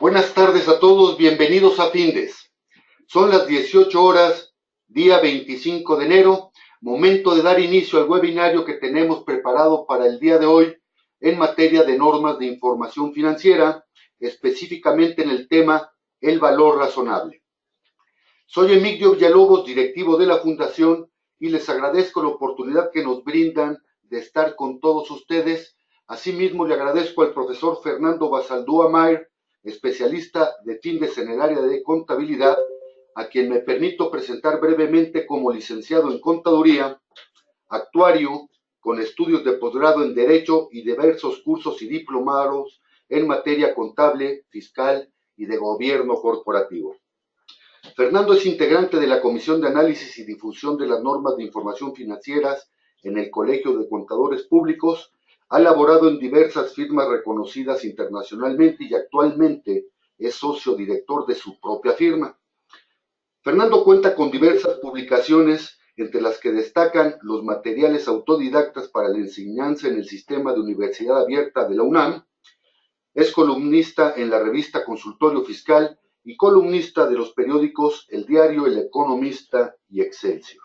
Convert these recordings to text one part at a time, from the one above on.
Buenas tardes a todos, bienvenidos a Findes. Son las 18 horas, día 25 de enero, momento de dar inicio al webinario que tenemos preparado para el día de hoy en materia de normas de información financiera, específicamente en el tema el valor razonable. Soy Emigdio Villalobos, directivo de la Fundación, y les agradezco la oportunidad que nos brindan de estar con todos ustedes. Asimismo, le agradezco al profesor Fernando Basaldúa Mayer, especialista de Findes en el área de contabilidad, a quien me permito presentar brevemente como licenciado en Contaduría, actuario con estudios de posgrado en Derecho y diversos cursos y diplomados en materia contable, fiscal y de gobierno corporativo. Fernando es integrante de la Comisión de Análisis y Difusión de las Normas de Información Financieras en el Colegio de Contadores Públicos, ha laborado en diversas firmas reconocidas internacionalmente y actualmente es socio director de su propia firma. Fernando cuenta con diversas publicaciones, entre las que destacan los materiales autodidactas para la enseñanza en el sistema de universidad abierta de la UNAM, es columnista en la revista Consultorio Fiscal y columnista de los periódicos El Diario, El Economista y Excelsior.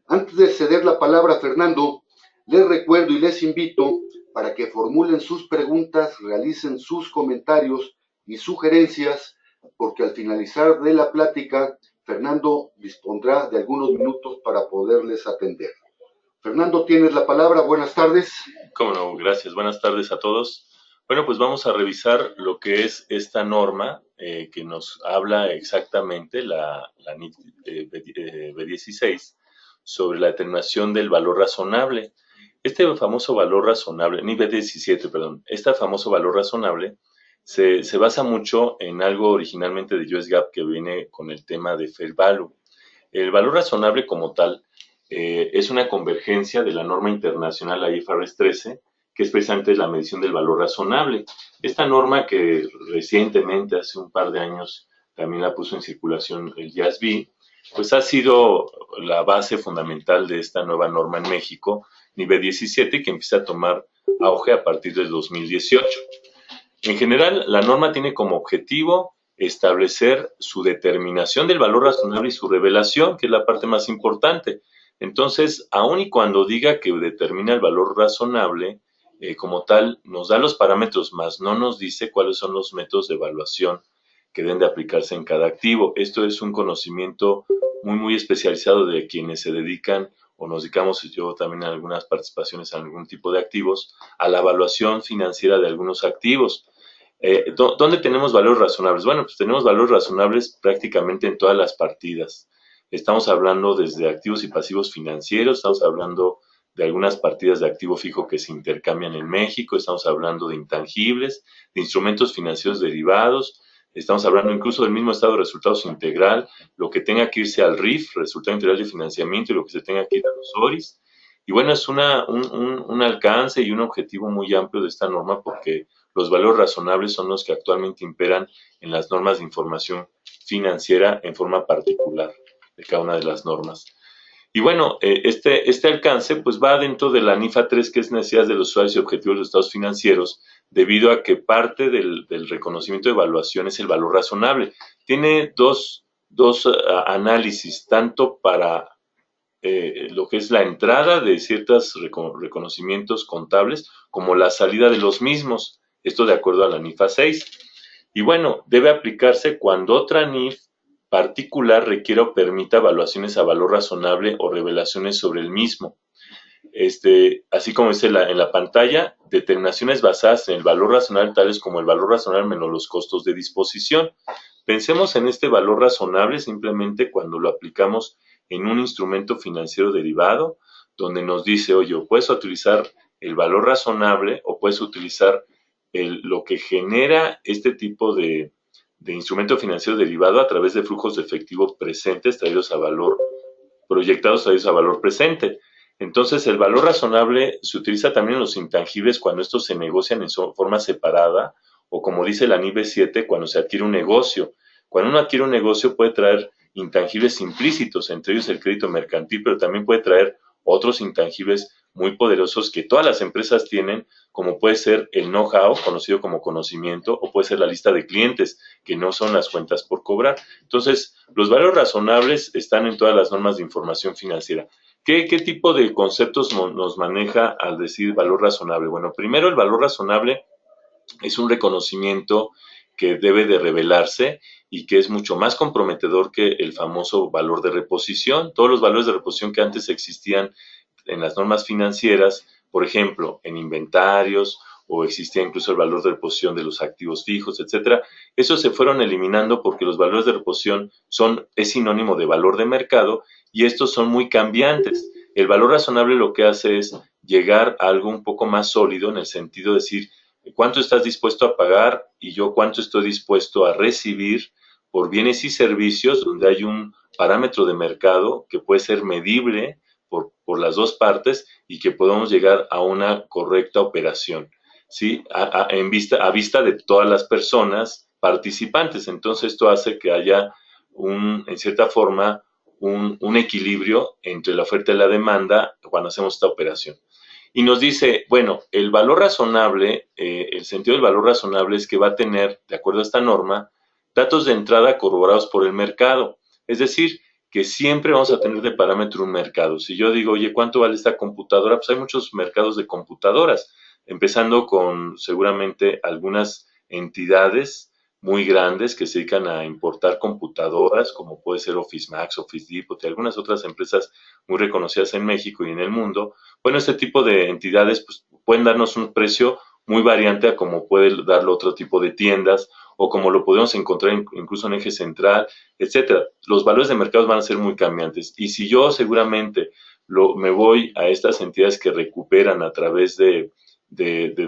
Antes de ceder la palabra a Fernando, les recuerdo y les invito para que formulen sus preguntas, realicen sus comentarios y sugerencias, porque al finalizar de la plática, Fernando dispondrá de algunos minutos para poderles atender. Fernando, tienes la palabra. Buenas tardes. Cómo no, gracias. Buenas tardes a todos. Bueno, pues vamos a revisar lo que es esta norma que nos habla exactamente la NIF B16 sobre la determinación del valor razonable. Este famoso valor razonable, NIF B17, perdón, este famoso valor razonable se basa mucho en algo originalmente de US GAAP que viene con el tema de Fair Value. El valor razonable como tal es una convergencia de la norma internacional, la IFRS 13, que es precisamente la medición del valor razonable. Esta norma que recientemente, hace un par de años, también la puso en circulación el IASB, pues ha sido la base fundamental de esta nueva norma en México, nivel 17, que empieza a tomar auge a partir del 2018. En general, la norma tiene como objetivo establecer su determinación del valor razonable y su revelación, que es la parte más importante. Entonces, aun y cuando diga que determina el valor razonable, como tal, nos da los parámetros, más no nos dice cuáles son los métodos de evaluación que deben de aplicarse en cada activo. Esto es un conocimiento muy especializado de quienes se dedican, o nos dedicamos yo también a algunas participaciones en algún tipo de activos, a la evaluación financiera de algunos activos. ¿Dónde tenemos valores razonables? Bueno, pues tenemos valores razonables prácticamente en todas las partidas. Estamos hablando desde activos y pasivos financieros, estamos hablando de algunas partidas de activo fijo que se intercambian en México, estamos hablando de intangibles, de instrumentos financieros derivados, estamos hablando incluso del mismo estado de resultados integral, lo que tenga que irse al RIF, resultado integral de financiamiento, y lo que se tenga que ir a los ORIS. Y bueno, es un alcance y un objetivo muy amplio de esta norma, porque los valores razonables son los que actualmente imperan en las normas de información financiera en forma particular de cada una de las normas. Y bueno, este alcance pues va dentro de la NIFA 3, que es necesidades de los usuarios y objetivos de los estados financieros, debido a que parte del reconocimiento de evaluación es el valor razonable. Tiene dos análisis, tanto para lo que es la entrada de ciertos reconocimientos contables, como la salida de los mismos. Esto de acuerdo a la NIFA 6. Y bueno, debe aplicarse cuando otra NIF particular requiera o permita evaluaciones a valor razonable o revelaciones sobre el mismo. Así como dice en la pantalla, determinaciones basadas en el valor razonable, tales como el valor razonable menos los costos de disposición. Pensemos en este valor razonable simplemente cuando lo aplicamos en un instrumento financiero derivado, donde nos dice, oye, puedes utilizar el valor razonable o puedes utilizar lo que genera este tipo de instrumento financiero derivado a través de flujos de efectivo presentes traídos a valor, proyectados traídos a valor presente. Entonces, el valor razonable se utiliza también en los intangibles cuando estos se negocian en forma separada, o como dice la NIB 7, cuando se adquiere un negocio. Cuando uno adquiere un negocio puede traer intangibles implícitos, entre ellos el crédito mercantil, pero también puede traer otros intangibles muy poderosos que todas las empresas tienen, como puede ser el know-how, conocido como conocimiento, o puede ser la lista de clientes, que no son las cuentas por cobrar. Entonces, los valores razonables están en todas las normas de información financiera. ¿Qué tipo de conceptos nos maneja al decir valor razonable? Bueno, primero, el valor razonable es un reconocimiento que debe de revelarse y que es mucho más comprometedor que el famoso valor de reposición. Todos los valores de reposición que antes existían en las normas financieras, por ejemplo, en inventarios, o existía incluso el valor de reposición de los activos fijos, etcétera. Esos se fueron eliminando porque los valores de reposición es sinónimo de valor de mercado y estos son muy cambiantes. El valor razonable lo que hace es llegar a algo un poco más sólido en el sentido de decir cuánto estás dispuesto a pagar y yo cuánto estoy dispuesto a recibir por bienes y servicios, donde hay un parámetro de mercado que puede ser medible por las dos partes y que podemos llegar a una correcta operación, ¿sí? A vista de todas las personas participantes. Entonces esto hace que haya en cierta forma, un equilibrio entre la oferta y la demanda cuando hacemos esta operación. Y nos dice, bueno, el valor razonable, el sentido del valor razonable es que va a tener, de acuerdo a esta norma, datos de entrada corroborados por el mercado. Es decir, que siempre vamos a tener de parámetro un mercado. Si yo digo, oye, ¿cuánto vale esta computadora? Pues hay muchos mercados de computadoras, empezando con seguramente algunas entidades muy grandes que se dedican a importar computadoras, como puede ser Office Max, Office Depot y algunas otras empresas muy reconocidas en México y en el mundo. Bueno, este tipo de entidades pues, pueden darnos un precio muy variante a como puede darlo otro tipo de tiendas o como lo podemos encontrar incluso en eje central, etcétera. Los valores de mercado van a ser muy cambiantes. Y si yo seguramente me voy a estas entidades que recuperan a través de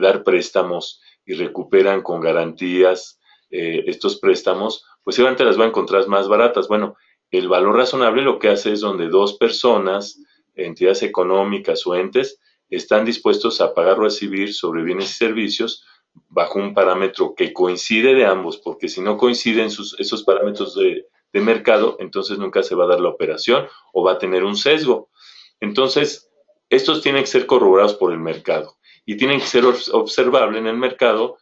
dar préstamos y recuperan con garantías estos préstamos, pues seguramente las voy a encontrar más baratas. Bueno, el valor razonable lo que hace es donde dos personas, entidades económicas o entes, están dispuestos a pagar o recibir sobre bienes y servicios bajo un parámetro que coincide de ambos, porque si no coinciden esos parámetros de mercado, entonces nunca se va a dar la operación o va a tener un sesgo. Entonces, estos tienen que ser corroborados por el mercado y tienen que ser observables en el mercado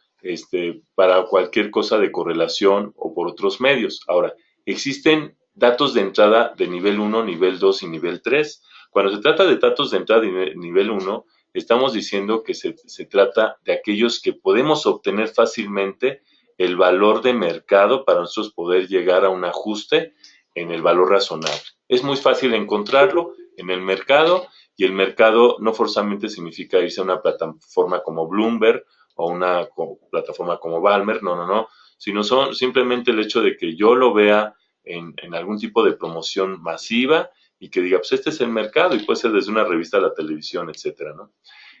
para cualquier cosa de correlación o por otros medios. Ahora, existen datos de entrada de nivel 1, nivel 2 y nivel 3. Cuando se trata de datos de entrada de nivel 1, estamos diciendo que se trata de aquellos que podemos obtener fácilmente el valor de mercado para nosotros poder llegar a un ajuste en el valor razonable. Es muy fácil encontrarlo en el mercado y el mercado no forzosamente significa irse a una plataforma como Bloomberg o una plataforma como Balmer, no, sino son simplemente el hecho de que yo lo vea en algún tipo de promoción masiva y que diga, pues este es el mercado y puede ser desde una revista a la televisión, etcétera, ¿no?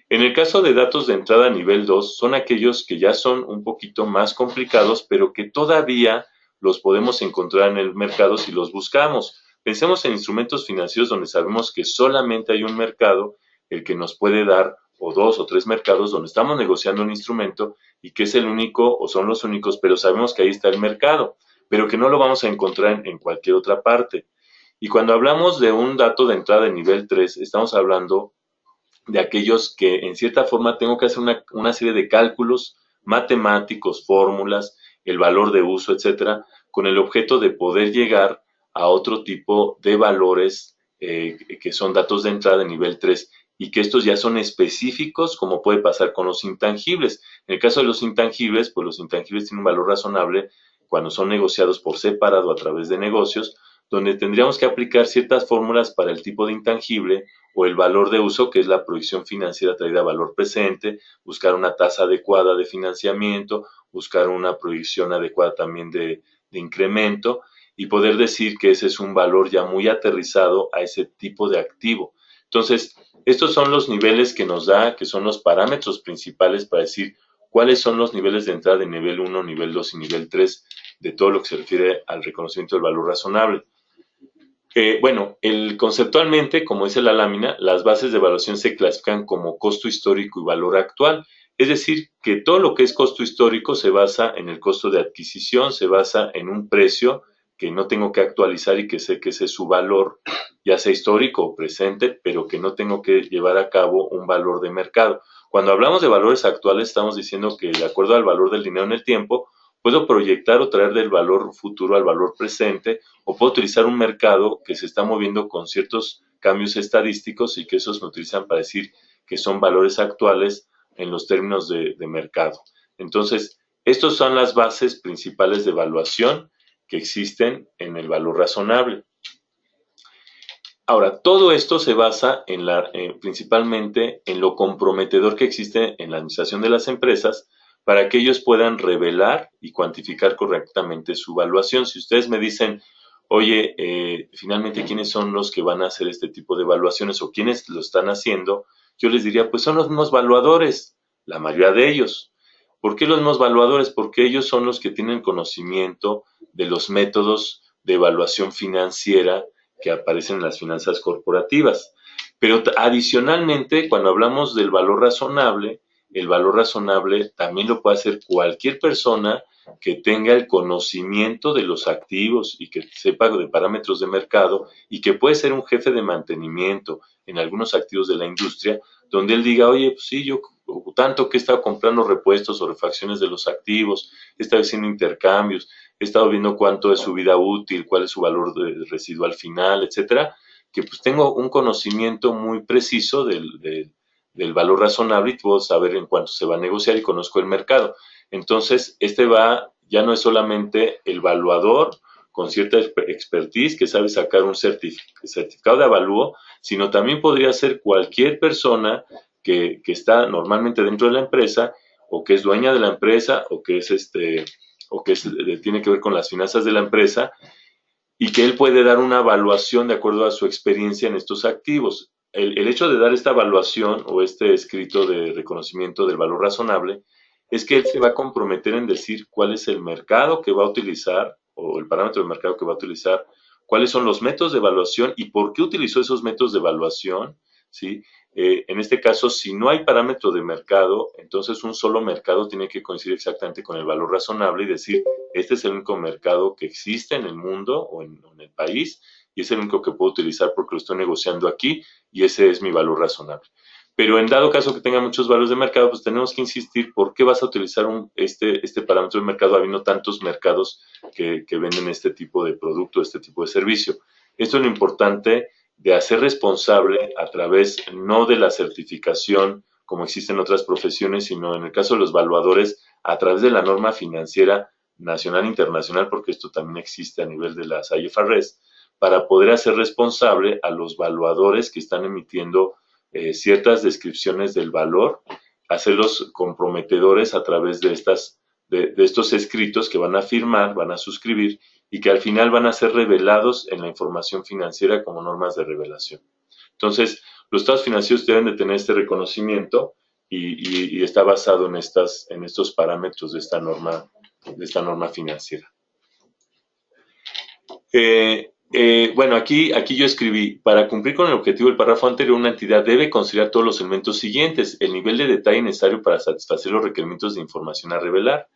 En el caso de datos de entrada a nivel 2, son aquellos que ya son un poquito más complicados, pero que todavía los podemos encontrar en el mercado si los buscamos. Pensemos en instrumentos financieros donde sabemos que solamente hay un mercado, el que nos puede dar, o dos o tres mercados donde estamos negociando un instrumento y que es el único o son los únicos, pero sabemos que ahí está el mercado, pero que no lo vamos a encontrar en cualquier otra parte. Y cuando hablamos de un dato de entrada de nivel 3, estamos hablando de aquellos que en cierta forma tengo que hacer una serie de cálculos matemáticos, fórmulas, el valor de uso, etcétera, con el objeto de poder llegar a otro tipo de valores que son datos de entrada de nivel 3 y que estos ya son específicos, como puede pasar con los intangibles. En el caso de los intangibles, pues los intangibles tienen un valor razonable cuando son negociados por separado a través de negocios, donde tendríamos que aplicar ciertas fórmulas para el tipo de intangible o el valor de uso, que es la proyección financiera traída a valor presente, buscar una tasa adecuada de financiamiento, buscar una proyección adecuada también de incremento y poder decir que ese es un valor ya muy aterrizado a ese tipo de activo. Entonces, estos son los niveles que nos da, que son los parámetros principales para decir cuáles son los niveles de entrada de nivel 1, nivel 2 y nivel 3 de todo lo que se refiere al reconocimiento del valor razonable. Bueno, conceptualmente, como dice la lámina, las bases de evaluación se clasifican como costo histórico y valor actual. Es decir, que todo lo que es costo histórico se basa en el costo de adquisición, se basa en un precio que no tengo que actualizar y que sé que ese es su valor, ya sea histórico o presente, pero que no tengo que llevar a cabo un valor de mercado. Cuando hablamos de valores actuales, estamos diciendo que de acuerdo al valor del dinero en el tiempo, puedo proyectar o traer del valor futuro al valor presente, o puedo utilizar un mercado que se está moviendo con ciertos cambios estadísticos y que esos me utilizan para decir que son valores actuales en los términos de mercado. Entonces, estas son las bases principales de evaluación que existen en el valor razonable. Ahora, todo esto se basa principalmente en lo comprometedor que existe en la administración de las empresas para que ellos puedan revelar y cuantificar correctamente su evaluación. Si ustedes me dicen, oye, finalmente, ¿quiénes son los que van a hacer este tipo de evaluaciones o quiénes lo están haciendo? Yo les diría, pues son los mismos evaluadores, la mayoría de ellos. ¿Por qué los mismos evaluadores? Porque ellos son los que tienen conocimiento de los métodos de evaluación financiera que aparecen en las finanzas corporativas. Pero adicionalmente, cuando hablamos del valor razonable, el valor razonable también lo puede hacer cualquier persona que tenga el conocimiento de los activos y que sepa de parámetros de mercado y que puede ser un jefe de mantenimiento en algunos activos de la industria, donde él diga, oye, pues sí, yo tanto que he estado comprando repuestos o refacciones de los activos, he estado haciendo intercambios, he estado viendo cuánto es su vida útil, cuál es su valor residual final, etcétera, que pues tengo un conocimiento muy preciso del valor razonable y puedo saber en cuánto se va a negociar y conozco el mercado. Entonces, ya no es solamente el evaluador con cierta expertise que sabe sacar un certificado de avalúo, sino también podría ser cualquier persona que está normalmente dentro de la empresa o que es dueña de la empresa o que tiene que ver con las finanzas de la empresa y que él puede dar una evaluación de acuerdo a su experiencia en estos activos. El hecho de dar esta evaluación o este escrito de reconocimiento del valor razonable es que él se va a comprometer en decir cuál es el mercado que va a utilizar o el parámetro de mercado que va a utilizar, cuáles son los métodos de evaluación y por qué utilizó esos métodos de evaluación, ¿sí? En este caso, si no hay parámetro de mercado, entonces un solo mercado tiene que coincidir exactamente con el valor razonable y decir, este es el único mercado que existe en el mundo o en el país y es el único que puedo utilizar porque lo estoy negociando aquí y ese es mi valor razonable. Pero en dado caso que tenga muchos valores de mercado, pues tenemos que insistir por qué vas a utilizar este parámetro de mercado habiendo tantos mercados que venden este tipo de producto, este tipo de servicio. Esto es lo importante de hacer responsable a través no de la certificación como existe en otras profesiones, sino en el caso de los evaluadores a través de la norma financiera nacional e internacional, porque esto también existe a nivel de las IFRS, para poder hacer responsable a los evaluadores que están emitiendo ciertas descripciones del valor, hacerlos comprometedores a través de estos escritos que van a firmar, van a suscribir y que al final van a ser revelados en la información financiera como normas de revelación. Entonces, los estados financieros deben de tener este reconocimiento y está basado en estos parámetros de esta norma financiera. Bueno, aquí yo escribí, para cumplir con el objetivo del párrafo anterior, una entidad debe considerar todos los elementos siguientes: el nivel de detalle necesario para satisfacer los requerimientos de información a revelar,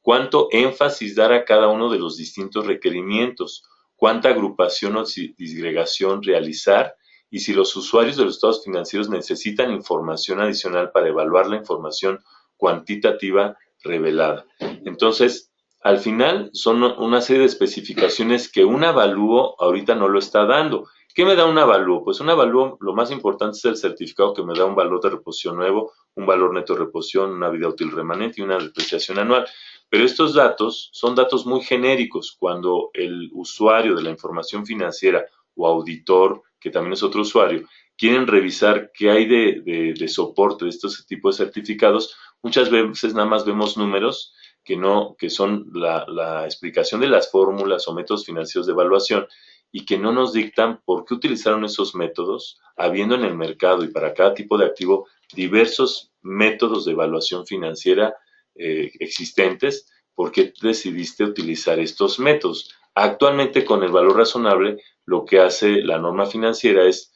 cuánto énfasis dar a cada uno de los distintos requerimientos, cuánta agrupación o disgregación realizar y si los usuarios de los estados financieros necesitan información adicional para evaluar la información cuantitativa revelada. Entonces, al final son una serie de especificaciones que un avalúo ahorita no lo está dando. ¿Qué me da un avalúo? Pues un avalúo, lo más importante es el certificado que me da un valor de reposición nuevo, un valor neto de reposición, una vida útil remanente y una depreciación anual. Pero estos datos son datos muy genéricos. Cuando el usuario de la información financiera o auditor, que también es otro usuario, quieren revisar qué hay de soporte de estos tipos de certificados, muchas veces nada más vemos números que son la explicación de las fórmulas o métodos financieros de evaluación y que no nos dictan por qué utilizaron esos métodos, habiendo en el mercado y para cada tipo de activo diversos métodos de evaluación financiera existentes, por qué decidiste utilizar estos métodos. Actualmente, con el valor razonable, lo que hace la norma financiera es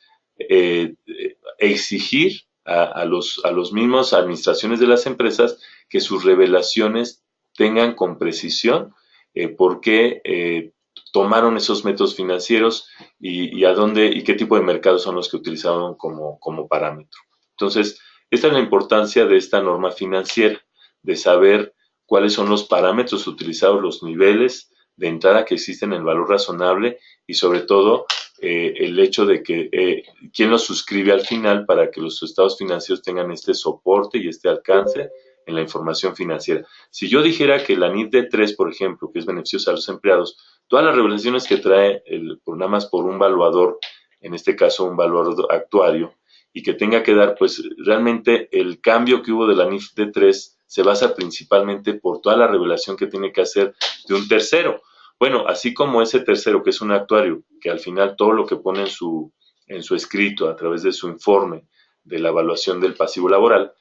exigir a los mismos administraciones de las empresas que sus revelaciones tengan con precisión por qué tomaron esos métodos financieros y a dónde y qué tipo de mercados son los que utilizaron como parámetro. Entonces, esta es la importancia de esta norma financiera, de saber cuáles son los parámetros utilizados, los niveles de entrada que existen en el valor razonable y sobre todo el hecho de que quién lo suscribe al final para que los estados financieros tengan este soporte y este alcance en la información financiera. Si yo dijera que la NIF D3, por ejemplo, que es beneficiosa a los empleados, todas las regulaciones que trae nada más por un valuador, en este caso un valuador actuario, y que tenga que dar, pues realmente el cambio que hubo de la NIF D3 se basa principalmente por toda la revelación que tiene que hacer de un tercero. Bueno, así como ese tercero que es un actuario, que al final todo lo que pone en su escrito a través de su informe de la evaluación del pasivo laboral,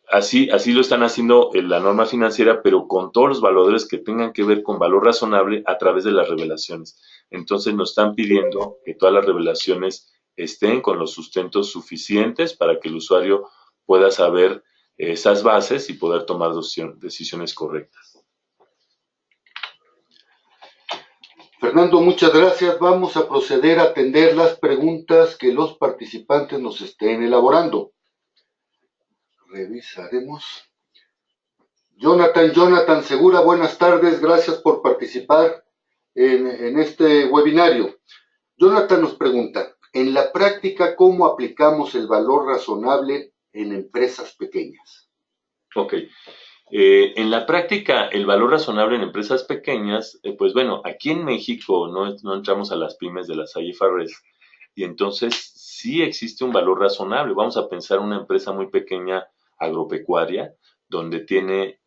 así lo están haciendo en la norma financiera, pero con todos los valores que tengan que ver con valor razonable a través de las revelaciones. Entonces nos están pidiendo que todas las revelaciones estén con los sustentos suficientes para que el usuario pueda saber esas bases y poder tomar decisiones correctas. Fernando, muchas gracias. Vamos a proceder a atender las preguntas que los participantes nos estén elaborando. Revisaremos. Jonathan Segura, buenas tardes. Gracias por participar en este webinario. Jonathan nos pregunta, en la práctica, ¿cómo aplicamos el valor razonable en empresas pequeñas? Ok. En la práctica, el valor razonable en empresas pequeñas, pues bueno, aquí en México no entramos a las pymes de las IFRS y entonces sí existe un valor razonable. Vamos a pensar una empresa muy pequeña agropecuaria donde tiene,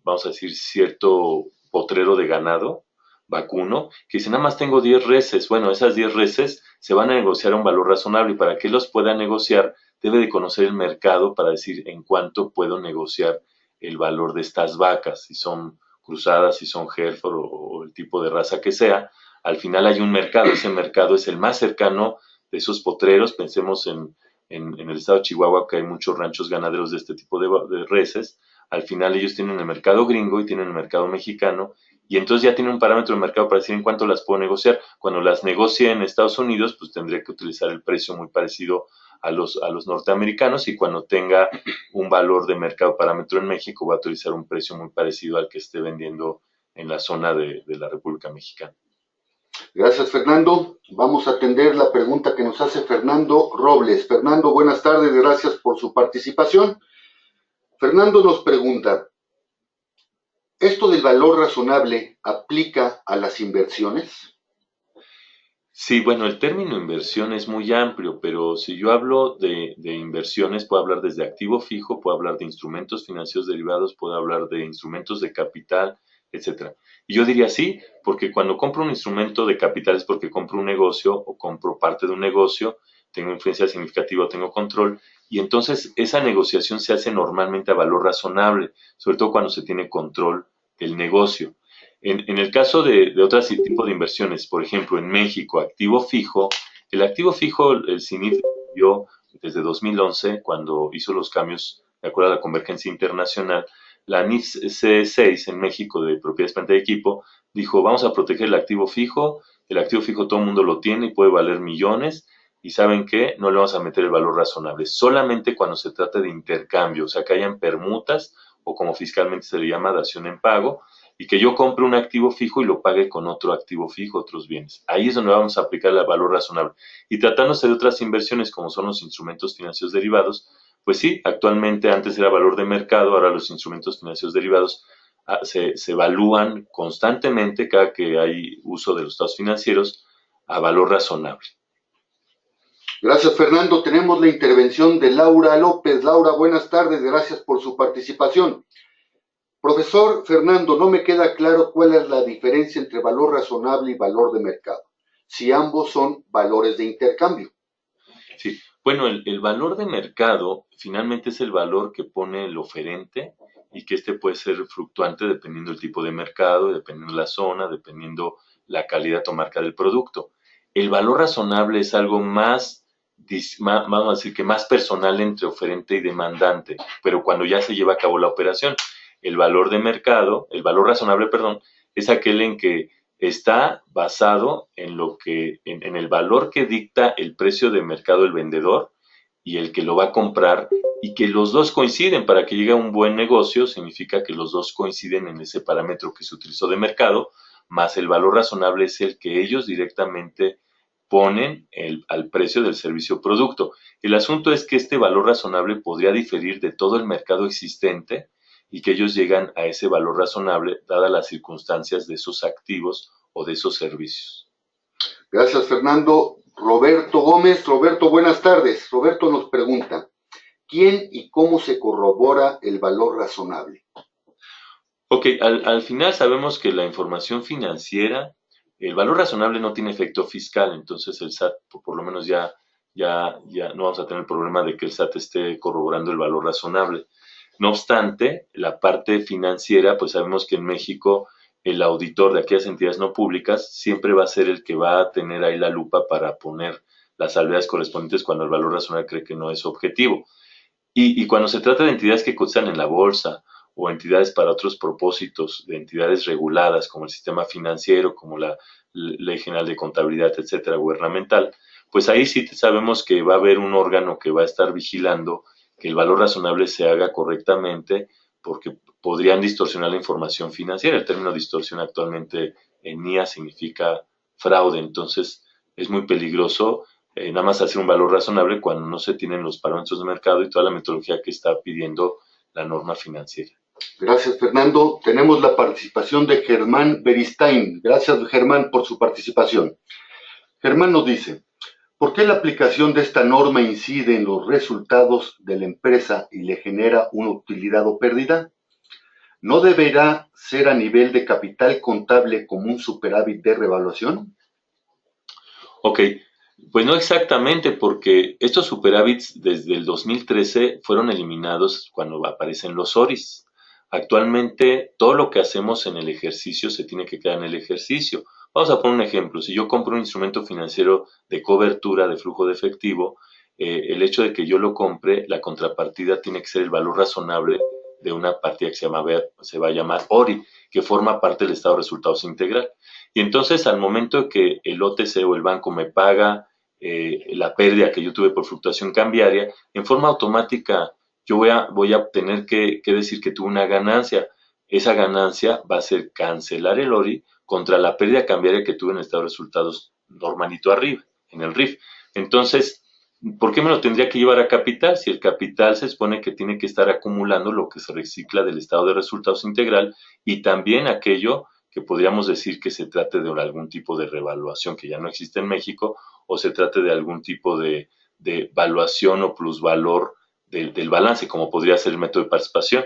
vamos a decir, cierto potrero de ganado vacuno, que dice, nada más tengo 10 reses. Bueno, esas 10 reses se van a negociar a un valor razonable y para que los pueda negociar debe de conocer el mercado para decir en cuánto puedo negociar el valor de estas vacas, si son cruzadas, si son Hereford o el tipo de raza que sea. Al final hay un mercado, ese mercado es el más cercano de esos potreros. Pensemos en el estado de Chihuahua, que hay muchos ranchos ganaderos de este tipo de reses. Al final ellos tienen el mercado gringo y tienen el mercado mexicano, y entonces ya tiene un parámetro de mercado para decir en cuánto las puedo negociar. Cuando las negocie en Estados Unidos, pues tendría que utilizar el precio muy parecido a los norteamericanos, y cuando tenga un valor de mercado parámetro en México va a utilizar un precio muy parecido al que esté vendiendo en la zona de la República Mexicana. Gracias, Fernando. Vamos a atender la pregunta que nos hace Fernando Robles. Fernando, buenas tardes, gracias por su participación. Fernando nos pregunta, ¿esto del valor razonable aplica a las inversiones? Sí, bueno, el término inversión es muy amplio, pero si yo hablo de inversiones, puedo hablar desde activo fijo, puedo hablar de instrumentos financieros derivados, puedo hablar de instrumentos de capital, etcétera. Y yo diría sí, porque cuando compro un instrumento de capital es porque compro un negocio o compro parte de un negocio, tengo influencia significativa, tengo control, y entonces esa negociación se hace normalmente a valor razonable, sobre todo cuando se tiene control del negocio. En el caso de otros tipos de inversiones, por ejemplo, en México, activo fijo, el activo fijo, el CINIF dio desde 2011, cuando hizo los cambios de acuerdo a la convergencia internacional, la NIF C6 en México de propiedades planta de equipo dijo, vamos a proteger el activo fijo todo el mundo lo tiene y puede valer millones, y ¿saben qué? No le vamos a meter el valor razonable, solamente cuando se trata de intercambio, o sea, que hayan permutas, o como fiscalmente se le llama, dación en pago, y que yo compre un activo fijo y lo pague con otro activo fijo, otros bienes. Ahí es donde vamos a aplicar el valor razonable. Y tratándose de otras inversiones, como son los instrumentos financieros derivados, pues sí, actualmente antes era valor de mercado, ahora los instrumentos financieros derivados se evalúan constantemente cada que hay uso de los estados financieros a valor razonable. Gracias, Fernando. Tenemos la intervención de Laura López. Laura, buenas tardes. Gracias por su participación. Profesor Fernando, no me queda claro cuál es la diferencia entre valor razonable y valor de mercado, si ambos son valores de intercambio. Sí, bueno, el valor de mercado finalmente es el valor que pone el oferente, y que este puede ser fluctuante dependiendo del tipo de mercado, dependiendo de la zona, dependiendo la calidad o marca del producto. El valor razonable es algo más, vamos a decir que más personal entre oferente y demandante, pero cuando ya se lleva a cabo la operación. El valor de mercado, el valor razonable, perdón, es aquel en que está basado en el valor que dicta el precio de mercado el vendedor y el que lo va a comprar, y que los dos coinciden. Para que llegue a un buen negocio significa que los dos coinciden en ese parámetro que se utilizó de mercado, más el valor razonable es el que ellos directamente ponen al precio del servicio o producto. El asunto es que este valor razonable podría diferir de todo el mercado existente, y que ellos llegan a ese valor razonable dadas las circunstancias de esos activos o de esos servicios. Gracias, Fernando. Roberto Gómez. Roberto, buenas tardes. Roberto nos pregunta, ¿quién y cómo se corrobora el valor razonable? Ok, al final sabemos que la información financiera, el valor razonable no tiene efecto fiscal, entonces el SAT, por lo menos ya no vamos a tener el problema de que el SAT esté corroborando el valor razonable. No obstante, la parte financiera, pues sabemos que en México el auditor de aquellas entidades no públicas siempre va a ser el que va a tener ahí la lupa para poner las salvedades correspondientes cuando el valor razonable cree que no es objetivo. Y cuando se trata de entidades que cotizan en la bolsa o entidades para otros propósitos, de entidades reguladas como el sistema financiero, como la Ley General de Contabilidad, etcétera, gubernamental, pues ahí sí sabemos que va a haber un órgano que va a estar vigilando que el valor razonable se haga correctamente, porque podrían distorsionar la información financiera. El término distorsión actualmente en IA significa fraude, entonces es muy peligroso nada más hacer un valor razonable cuando no se tienen los parámetros de mercado y toda la metodología que está pidiendo la norma financiera. Gracias, Fernando. Tenemos la participación de Germán Beristain. Gracias, Germán, por su participación. Germán nos dice, ¿por qué la aplicación de esta norma incide en los resultados de la empresa y le genera una utilidad o pérdida? ¿No deberá ser a nivel de capital contable como un superávit de revaluación? Ok, pues no exactamente, porque estos superávits desde el 2013 fueron eliminados cuando aparecen los ORIs. Actualmente todo lo que hacemos en el ejercicio se tiene que quedar en el ejercicio. Vamos a poner un ejemplo. Si yo compro un instrumento financiero de cobertura de flujo de efectivo, el hecho de que yo lo compre, la contrapartida tiene que ser el valor razonable de una partida que se va a llamar ORI, que forma parte del estado de resultados integral. Y entonces al momento que el OTC o el banco me paga la pérdida que yo tuve por fluctuación cambiaria, en forma automática yo voy a tener que decir que tuve una ganancia. Esa ganancia va a ser cancelar el ORI contra la pérdida cambiaria que tuve en el estado de resultados normalito arriba, en el RIF. Entonces, ¿por qué me lo tendría que llevar a capital? Si el capital se supone que tiene que estar acumulando lo que se recicla del estado de resultados integral, y también aquello que podríamos decir que se trate de algún tipo de revaluación que ya no existe en México, o se trate de algún tipo de valuación o plusvalor del balance, como podría ser el método de participación,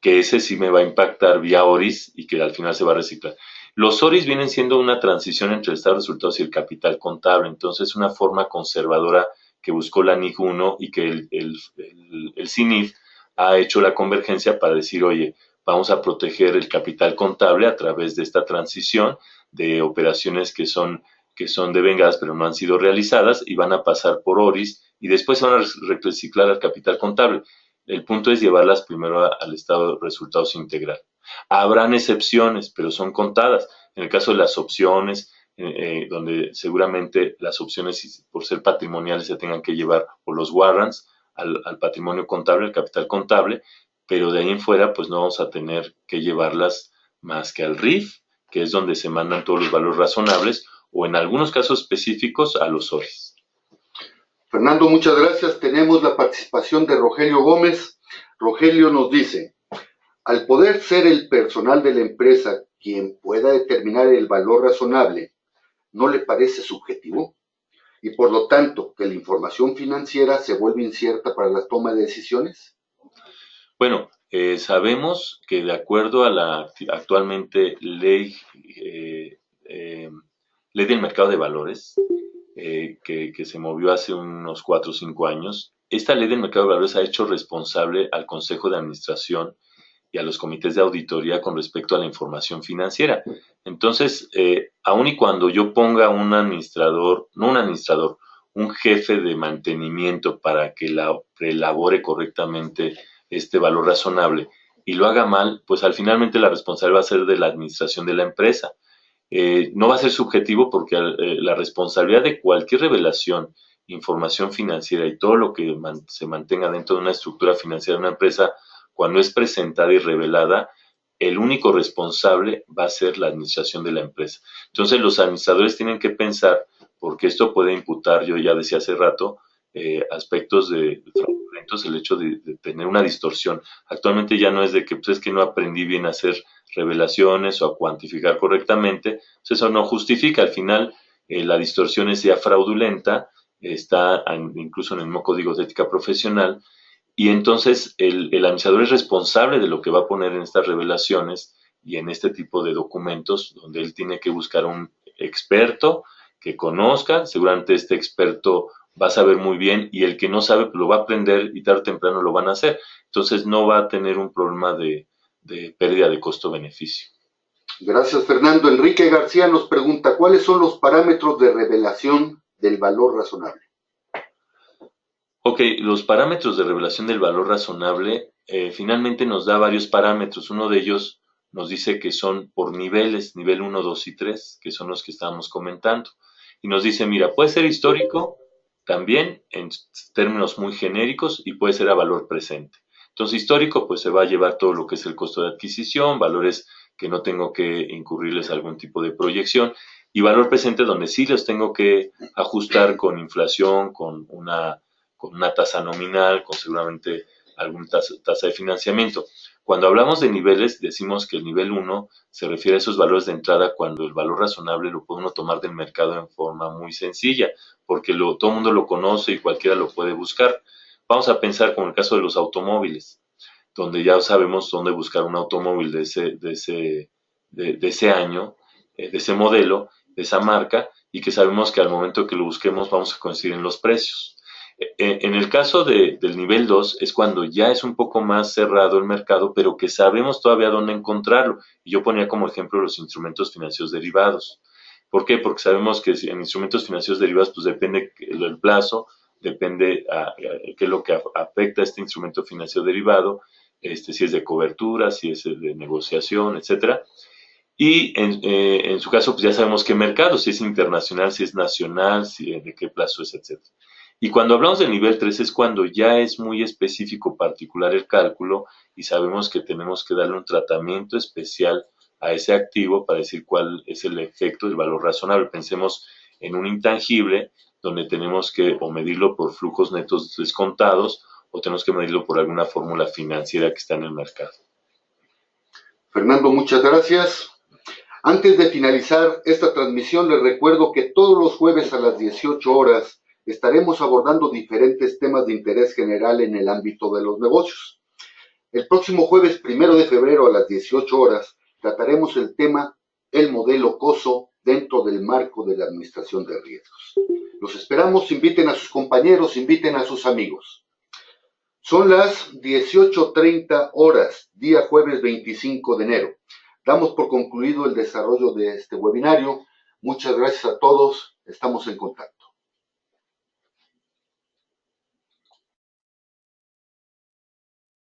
que ese sí me va a impactar vía ORIS y que al final se va a reciclar. Los ORIS vienen siendo una transición entre el estado de resultados y el capital contable, entonces una forma conservadora que buscó la NIC 1 y que el CINIF ha hecho la convergencia para decir, oye, vamos a proteger el capital contable a través de esta transición de operaciones que son devengadas pero no han sido realizadas, y van a pasar por ORIS y después se van a reciclar al capital contable. El punto es llevarlas primero al estado de resultados integral. Habrán excepciones, pero son contadas. En el caso de las opciones, donde seguramente las opciones, por ser patrimoniales, se tengan que llevar, o los warrants, al patrimonio contable, al capital contable, pero de ahí en fuera pues no vamos a tener que llevarlas más que al RIF, que es donde se mandan todos los valores razonables, o en algunos casos específicos a los ORIS. Fernando, muchas gracias. Tenemos la participación de Rogelio Gómez. Rogelio nos dice, al poder ser el personal de la empresa quien pueda determinar el valor razonable, ¿no le parece subjetivo? Y por lo tanto, que la información financiera se vuelve incierta para la toma de decisiones. Bueno, sabemos que de acuerdo a la actualmente ley del mercado de valores, que se movió hace unos 4 o 5 años, esta ley del mercado de valores ha hecho responsable al Consejo de Administración y a los comités de auditoría con respecto a la información financiera. Entonces, aun y cuando yo ponga un administrador, no un administrador, un jefe de mantenimiento para que elabore correctamente este valor razonable y lo haga mal, pues al finalmente la responsabilidad va a ser de la administración de la empresa. No va a ser subjetivo porque la responsabilidad de cualquier revelación, información financiera y todo lo que se mantenga dentro de una estructura financiera de una empresa, cuando es presentada y revelada, el único responsable va a ser la administración de la empresa. Entonces los administradores tienen que pensar, porque esto puede imputar, yo ya decía hace rato, aspectos de fraudulentos, el hecho de tener una distorsión. Actualmente ya no es de que, pues es que no aprendí bien a hacer revelaciones o a cuantificar correctamente, pues eso no justifica. Al final, la distorsión es ya fraudulenta, está incluso en el mismo código de ética profesional, y entonces el administrador es responsable de lo que va a poner en estas revelaciones y en este tipo de documentos, donde él tiene que buscar un experto que conozca, seguramente este experto va a saber muy bien y el que no sabe pues lo va a aprender y tarde o temprano lo van a hacer. Entonces no va a tener un problema de pérdida de costo-beneficio. Gracias, Fernando. Enrique García nos pregunta, ¿cuáles son los parámetros de revelación del valor razonable? Ok, los parámetros de revelación del valor razonable finalmente nos da varios parámetros. Uno de ellos nos dice que son por niveles, nivel 1, 2 y 3, que son los que estábamos comentando. Y nos dice, mira, puede ser histórico también en términos muy genéricos y puede ser a valor presente. Entonces, histórico, pues se va a llevar todo lo que es el costo de adquisición, valores que no tengo que incurrirles algún tipo de proyección, y valor presente donde sí los tengo que ajustar con inflación, con una tasa nominal, con seguramente alguna tasa de financiamiento. Cuando hablamos de niveles, decimos que el nivel 1 se refiere a esos valores de entrada cuando el valor razonable lo puede uno tomar del mercado en forma muy sencilla, porque todo el mundo lo conoce y cualquiera lo puede buscar. Vamos a pensar como el caso de los automóviles, donde ya sabemos dónde buscar un automóvil de ese año, de ese modelo, de esa marca, y que sabemos que al momento que lo busquemos vamos a coincidir en los precios. En el caso del nivel 2 es cuando ya es un poco más cerrado el mercado, pero que sabemos todavía dónde encontrarlo. Y yo ponía como ejemplo los instrumentos financieros derivados. ¿Por qué? Porque sabemos que en instrumentos financieros derivados pues depende el plazo, depende qué es lo que afecta a este instrumento financiero derivado, si es de cobertura, si es de negociación, etcétera. Y en su caso, pues ya sabemos qué mercado, si es internacional, si es nacional, de qué plazo es, etcétera. Y cuando hablamos del nivel 3 es cuando ya es muy específico, particular el cálculo y sabemos que tenemos que darle un tratamiento especial a ese activo para decir cuál es el efecto del valor razonable. Pensemos en un intangible donde tenemos que o medirlo por flujos netos descontados o tenemos que medirlo por alguna fórmula financiera que está en el mercado. Fernando, muchas gracias. Antes de finalizar esta transmisión, les recuerdo que todos los jueves a las 18 horas estaremos abordando diferentes temas de interés general en el ámbito de los negocios. El próximo jueves 1 de febrero a las 18 horas trataremos el tema el modelo COSO dentro del marco de la administración de riesgos. Los esperamos, inviten a sus compañeros, inviten a sus amigos. Son las 18:30 horas, día jueves 25 de enero. Damos por concluido el desarrollo de este webinario. Muchas gracias a todos. Estamos en contacto.